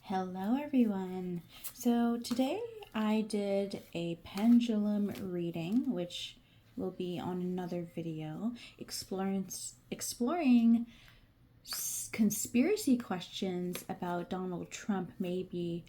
Hello everyone. So today I did a pendulum reading, which will be on another video, exploring conspiracy questions about Donald Trump maybe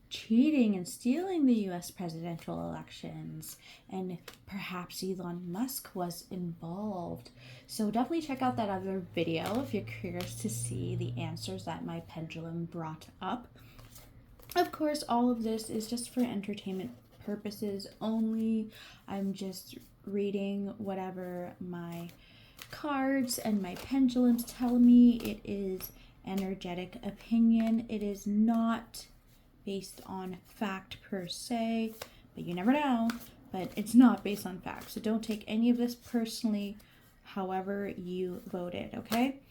cheating and stealing the US presidential elections, and perhaps Elon Musk was involved. So definitely check out that other video if you're curious to see the answers that my pendulum brought up. Of course, all of this is just for entertainment purposes only. I'm just reading whatever my cards and my pendulums tell me. It is energetic opinion. It is not based on fact per se, but you never know. But it's not based on fact, so don't take any of this personally, however you voted, okay?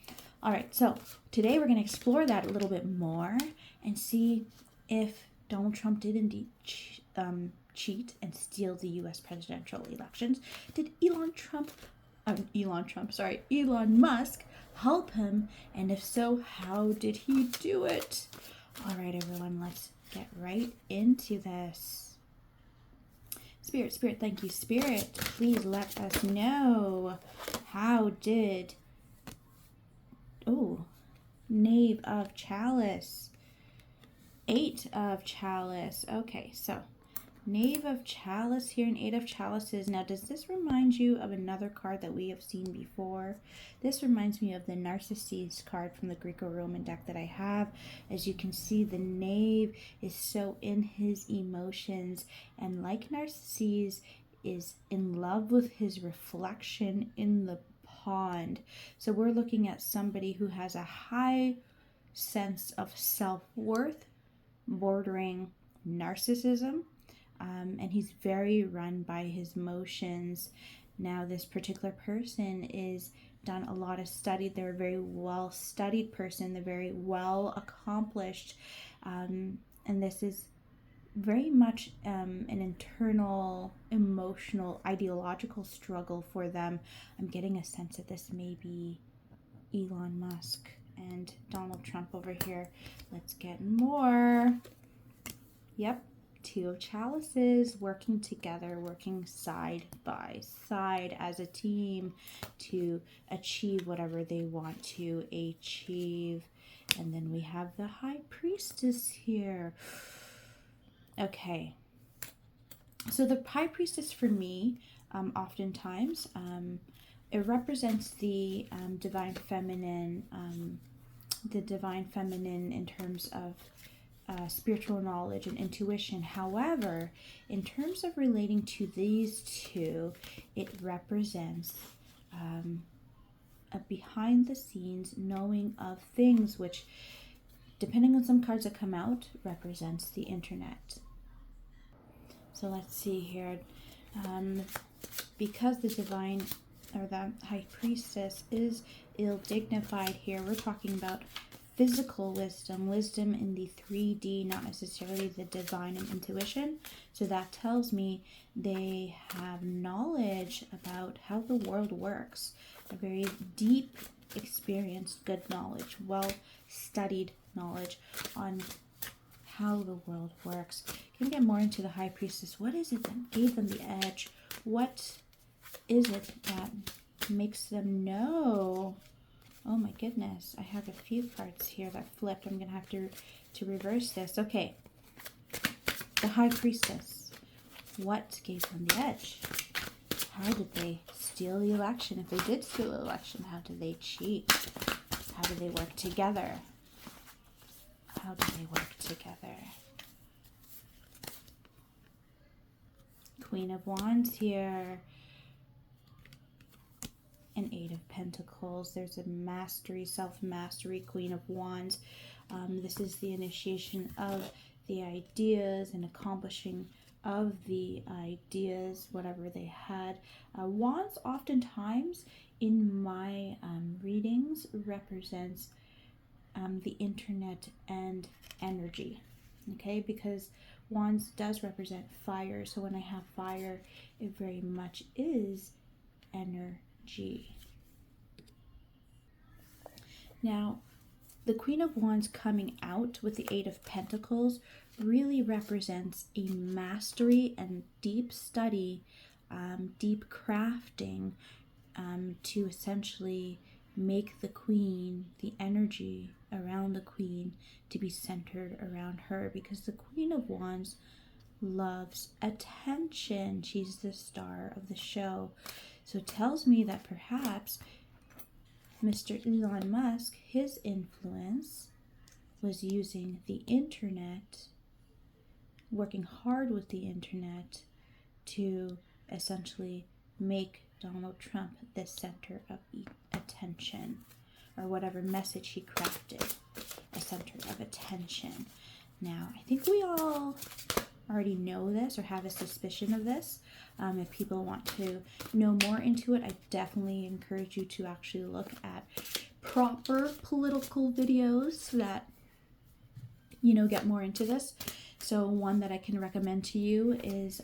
All right, so today we're going to explore that a little bit more and see if Donald Trump did indeed cheat and steal the US presidential elections. Did Elon Musk help him? And if so, how did he do it? All right, everyone, let's get right into this. Spirit, thank you. Spirit, please let us know, how did... Oh, Knave of Chalice. 8 of Chalice. Okay, so Knave of Chalice here and 8 of Chalices. Now, does this remind you of another card that we have seen before? This reminds me of the Narcissus card from the Greco-Roman deck that I have. As you can see, the Knave is so in his emotions, and like Narcissus, is in love with his reflection in the pond. So we're looking at somebody who has a high sense of self-worth, bordering narcissism, and he's very run by his emotions. Now, this particular person is done a lot of study. They're a very well studied person. They're very well accomplished, and this is very much an internal, emotional, ideological struggle for them. I'm getting a sense that this may be Elon Musk and Donald Trump over here. Let's get more. Yep, 2 of Chalices, working together, working side by side as a team to achieve whatever they want to achieve. And then we have the High Priestess here. Okay, so the High Priestess for me, oftentimes, it represents the divine feminine in terms of spiritual knowledge and intuition. However, in terms of relating to these two, it represents a behind the scenes knowing of things, which, depending on some cards that come out, represents the internet. So let's see here. Because the divine, or the High Priestess, is ill-dignified here, we're talking about physical wisdom in the 3D, not necessarily the divine and intuition. So that tells me they have knowledge about how the world works, a very deep, experienced, good knowledge, well-studied knowledge on how the world works. Can we get more into the High Priestess? What is it that gave them the edge? What is it that makes them know? Oh my goodness, I have a few cards here that flipped. I'm going to have to reverse this. Okay, the High Priestess. What gave them the edge? How did they steal the election? If they did steal the election, how did they cheat? How did they work together? How do they work together? Queen of Wands here. An 8 of Pentacles. There's a mastery, self-mastery, Queen of Wands. This is the initiation of the ideas and accomplishing of the ideas, whatever they had. Wands oftentimes in my readings represents the internet and energy, okay, because Wands does represent fire. So when I have fire, it very much is energy. Now, the Queen of Wands coming out with the Eight of Pentacles really represents a mastery and deep study, deep crafting, to essentially make the Queen, the energy around the Queen, to be centered around her, because the Queen of Wands loves attention. She's the star of the show. So it tells me that perhaps Mr. Elon Musk, his influence was using the internet, working hard with the internet to essentially make Donald Trump the center of attention, or whatever message he crafted, a center of attention. Now, I think we all already know this or have a suspicion of this. If people want to know more into it, I definitely encourage you to actually look at proper political videos that, you know, get more into this. So one that I can recommend to you is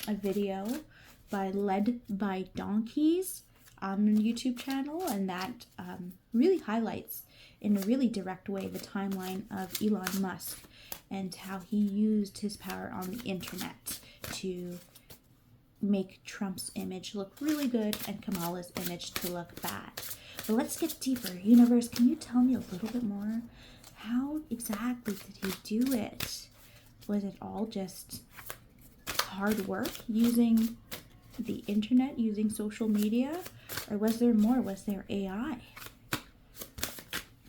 a video Led by Donkeys on the YouTube channel, and that really highlights in a really direct way the timeline of Elon Musk and how he used his power on the internet to make Trump's image look really good and Kamala's image to look bad. But let's get deeper. Universe, can you tell me a little bit more? How exactly did he do it? Was it all just hard work using the internet, using social media? Or was there more? Was there AI?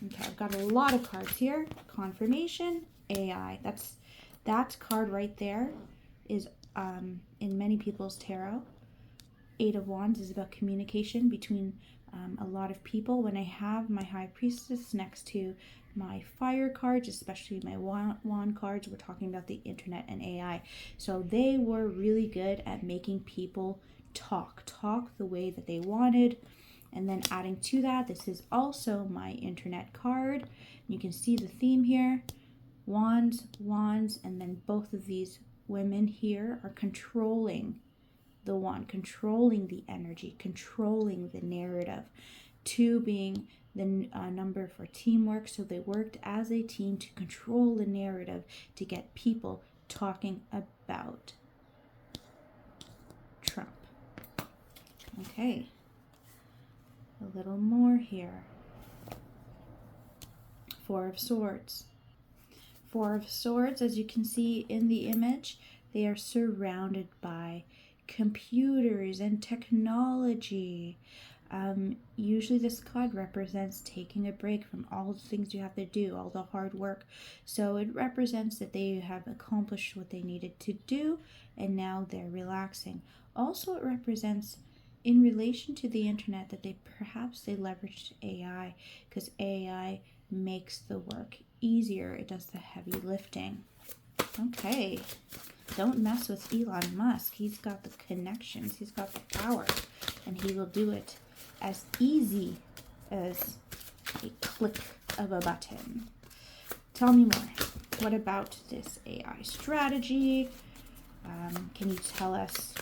Okay, I've got a lot of cards here. Confirmation, AI. That card right there is in many people's tarot. Eight of Wands is about communication between a lot of people. When I have my High Priestess next to my fire cards, especially my wand cards, we're talking about the internet and AI. So they were really good at making people talk the way that they wanted. And then adding to that, this is also my internet card. You can see the theme here. Wands, and then both of these women here are controlling the wand, controlling the energy, controlling the narrative. 2 being the number for teamwork, so they worked as a team to control the narrative to get people talking about Trump. Okay, a little more here. 4 of Swords. 4 of Swords, as you can see in the image, they are surrounded by computers and technology. Usually this card represents taking a break from all the things you have to do, all the hard work. So it represents that they have accomplished what they needed to do and now they're relaxing. Also, it represents in relation to the internet that they leveraged AI, because AI makes the work easier. It does the heavy lifting. Okay, don't mess with Elon Musk. He's got the connections, he's got the power, and he will do it as easy as a click of a button. Tell me more. What about this AI strategy? Can you tell us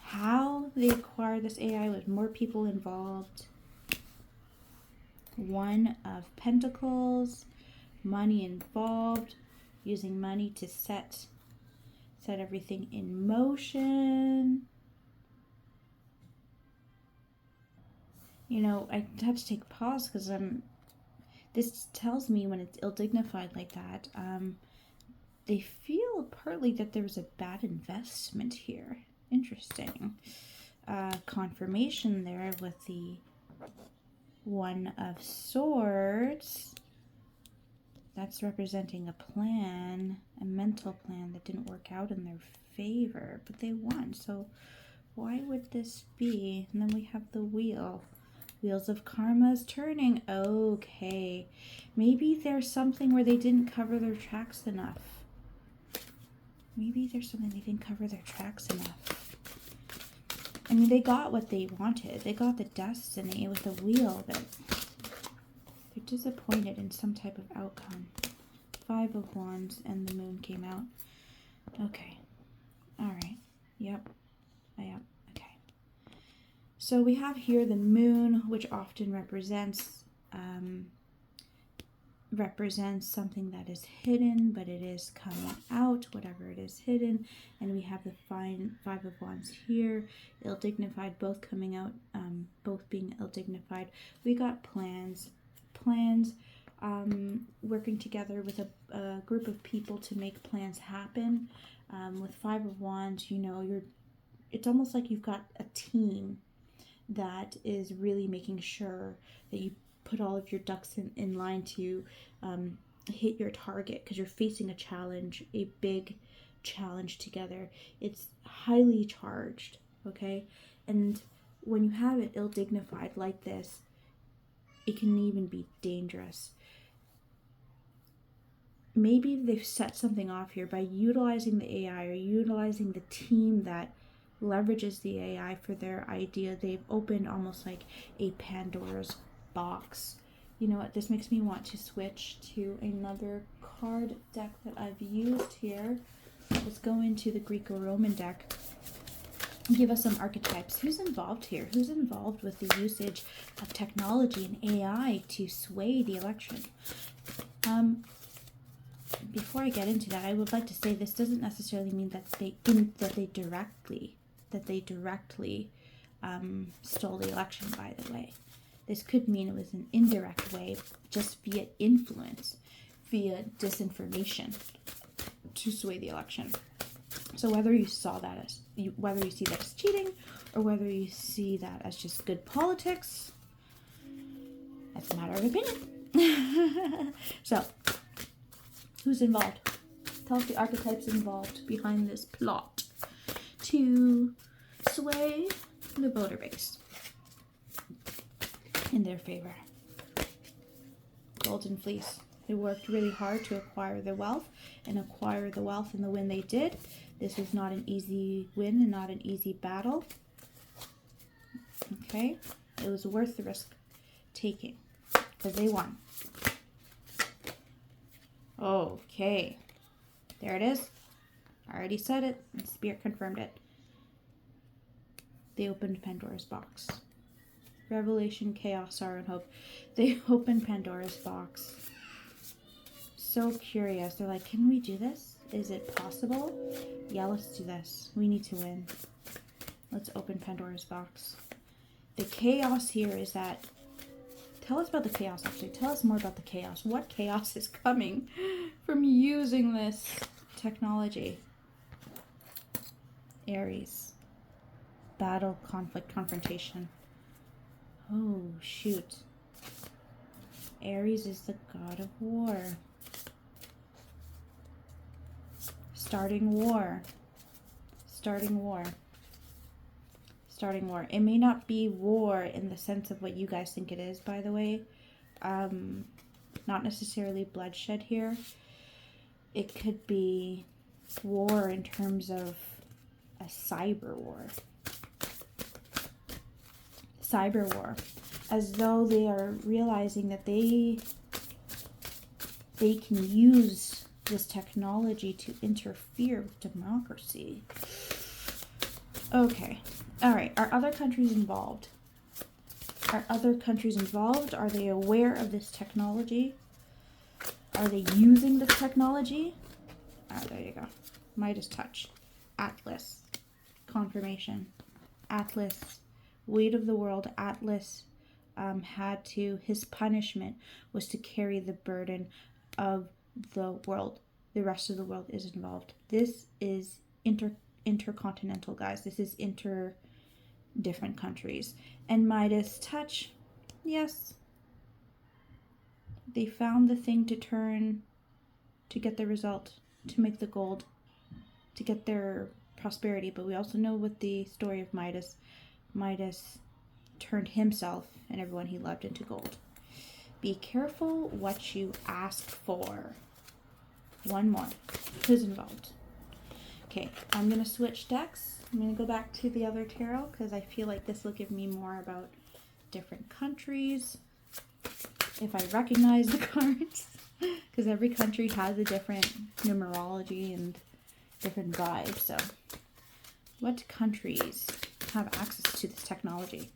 how they acquired this AI with more people involved? 1 of Pentacles, money involved, using money to set everything in motion. You know, I have to take a pause because this tells me when it's ill-dignified like that, they feel partly that there was a bad investment here. Interesting. Confirmation there with the 1 of Swords. That's representing a plan, a mental plan that didn't work out in their favor, but they won. So why would this be? And then we have the wheel. Wheels of Karma is turning. Okay. Maybe there's something where they didn't cover their tracks enough. Maybe there's something they didn't cover their tracks enough. I mean, they got what they wanted. They got the destiny with the wheel, but they're disappointed in some type of outcome. 5 of Wands and the moon came out. Okay. All right. Yep. Okay. So we have here the moon, which often represents represents something that is hidden, but it is coming out, whatever it is hidden. And we have the Five of Wands here, ill-dignified, both coming out, both being ill-dignified. We got plans, working together with a group of people to make plans happen. With Five of Wands, you know, it's almost like you've got a team that is really making sure that you put all of your ducks in line to hit your target, because you're facing a challenge, a big challenge together. It's highly charged, okay? And when you have it ill-dignified like this, it can even be dangerous. Maybe they've set something off here by utilizing the AI or utilizing the team that leverages the AI for their idea. They've opened almost like a Pandora's box. You know what? This makes me want to switch to another card deck that I've used here. Let's go into the Greco-Roman deck. Give us some archetypes. Who's involved here? Who's involved with the usage of technology and AI to sway the election? Before I get into that, I would like to say this doesn't necessarily mean that they directly stole the election, by the way. This could mean it was an indirect way, just via influence, via disinformation, to sway the election. So whether you saw that as, whether you see that as cheating, or whether you see that as just good politics, that's a matter of opinion. So, who's involved? Tell us the archetypes involved behind this plot to sway the voter base in their favor. Golden Fleece. They worked really hard to acquire the wealth, and the win they did. This was not an easy win and not an easy battle. Okay, it was worth the risk taking because they won. Okay, there it is. I already said it, and Spirit confirmed it. They opened Pandora's box. Revelation, chaos, sorrow, and hope. They opened Pandora's box. So curious. They're like, can we do this? Is it possible? Yeah, let's do this. We need to win. Let's open Pandora's box. The chaos here is that... Tell us about the chaos, actually. Tell us more about the chaos. What chaos is coming from using this technology? Aries. Battle, conflict, confrontation. Oh, shoot. Aries is the god of war. Starting war. Starting war. Starting war. It may not be war in the sense of what you guys think it is, by the way. Not necessarily bloodshed here. It could be war in terms of a cyber war. Cyber war. As though they are realizing that they can use this technology to interfere with democracy. Okay. All right. Are other countries involved? Are other countries involved? Are they aware of this technology? Are they using this technology? Oh, there you go. Midas touch. Atlas. Confirmation. Atlas. Weight of the world. Atlas had to, his punishment was to carry the burden of the world. The rest of the world is involved. This is intercontinental, guys. This is different countries. And Midas touch, yes. They found the thing to turn, to get the result, to make the gold, to get their prosperity. But we also know with the story of Midas, Midas turned himself and everyone he loved into gold. Be careful what you ask for. One more. Who's involved? Okay, I'm going to switch decks. I'm going to go back to the other tarot because I feel like this will give me more about different countries. If I recognize the cards. Because every country has a different numerology and different vibes. So, what countries have access to this technology?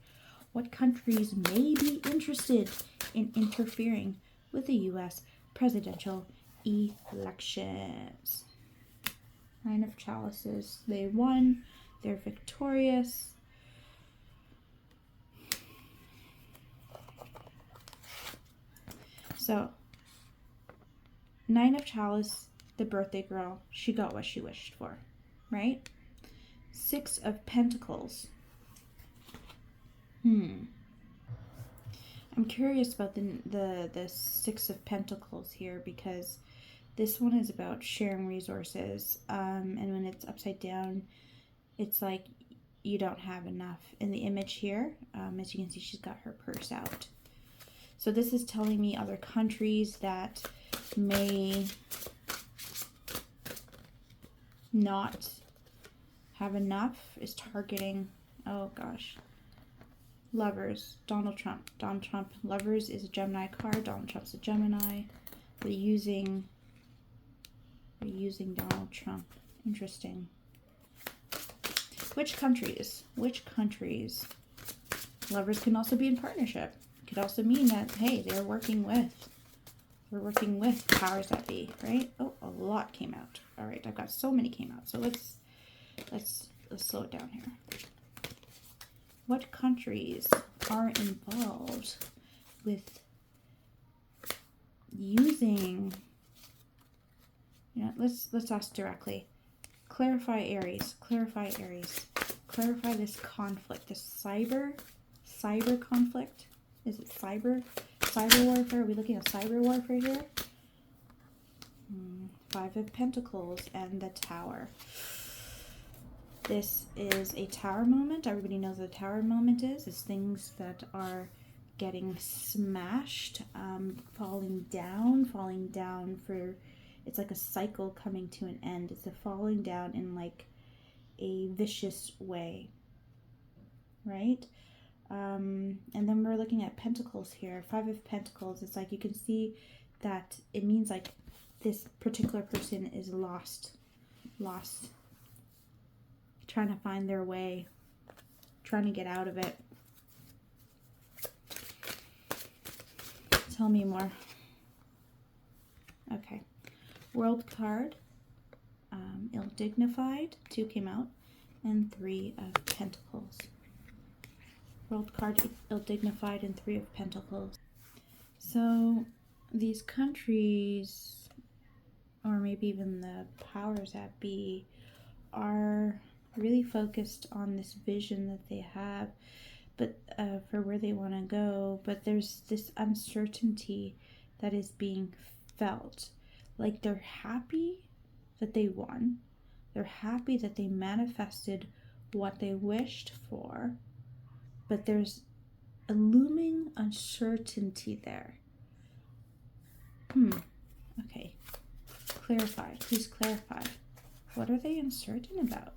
What countries may be interested in interfering with the U.S. presidential elections. Nine of Chalices. They won. They're victorious. So, Nine of Chalice, the birthday girl, she got what she wished for, right? Six of Pentacles. I'm curious about the Six of Pentacles here, because this one is about sharing resources, and when it's upside down, it's like you don't have enough. In the image here, as you can see, she's got her purse out. So this is telling me other countries that may not have enough is targeting, oh gosh, Lovers, Donald Trump. Donald Trump, Lovers is a Gemini card. Donald Trump's a Gemini. They're using Donald Trump. Interesting. Which countries? Which countries? Lovers can also be in partnership. It could also mean that, hey, they're working with powers that be, right? Oh, a lot came out. All right, I've got so many came out. So let's slow it down here. What countries are involved with using? Yeah, let's ask directly. Clarify Aries. Clarify Aries. Clarify this conflict. This cyber conflict. Is it cyber warfare? Are we looking at cyber warfare here? Five of Pentacles and the Tower. This is a tower moment. Everybody knows what a tower moment is. It's things that are getting smashed, falling down for, it's like a cycle coming to an end. It's a falling down in like a vicious way, right? And then we're looking at Pentacles here. Five of Pentacles. It's like you can see that it means like this particular person is lost, trying to find their way, trying to get out of it. Tell me more. Okay. World card, ill-dignified, 2 came out, and 3 of Pentacles. World card, ill-dignified, and 3 of Pentacles. So these countries, or maybe even the powers that be, are really focused on this vision that they have, but for where they want to go. But there's this uncertainty that is being felt. Like they're happy that they won. They're happy that they manifested what they wished for. But there's a looming uncertainty there. Okay. Clarify. Please clarify. What are they uncertain about?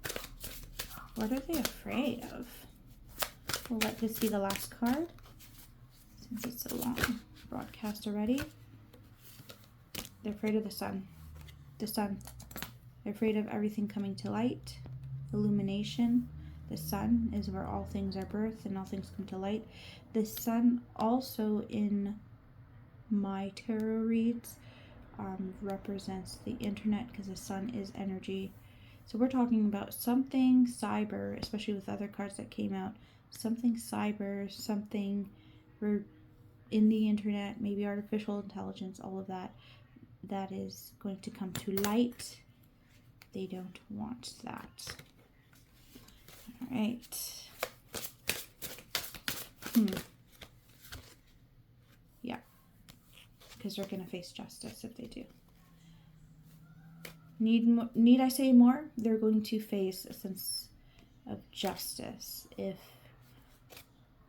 What are they afraid of? We'll let this be the last card, since it's a long broadcast already. They're afraid of the sun. The sun. They're afraid of everything coming to light. Illumination. The sun is where all things are birthed and all things come to light. The sun also in my tarot reads represents the internet, because the sun is energy. So we're talking about something cyber, especially with other cards that came out. Something cyber, something in the internet, maybe artificial intelligence, all of that. That is going to come to light. They don't want that. All right. Yeah. Because they're going to face justice if they do. Need I say more? They're going to face a sense of justice if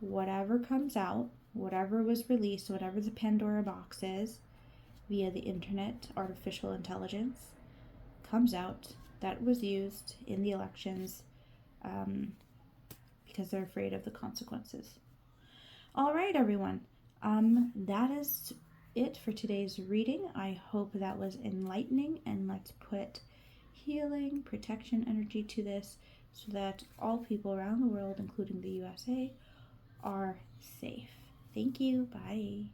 whatever comes out, whatever was released, whatever the Pandora box is, via the internet, artificial intelligence, comes out, that was used in the elections, because they're afraid of the consequences. All right, everyone. That is it for today's reading. I hope that was enlightening, and let's put healing, protection energy to this so that all people around the world, including the USA, are safe. Thank you. Bye.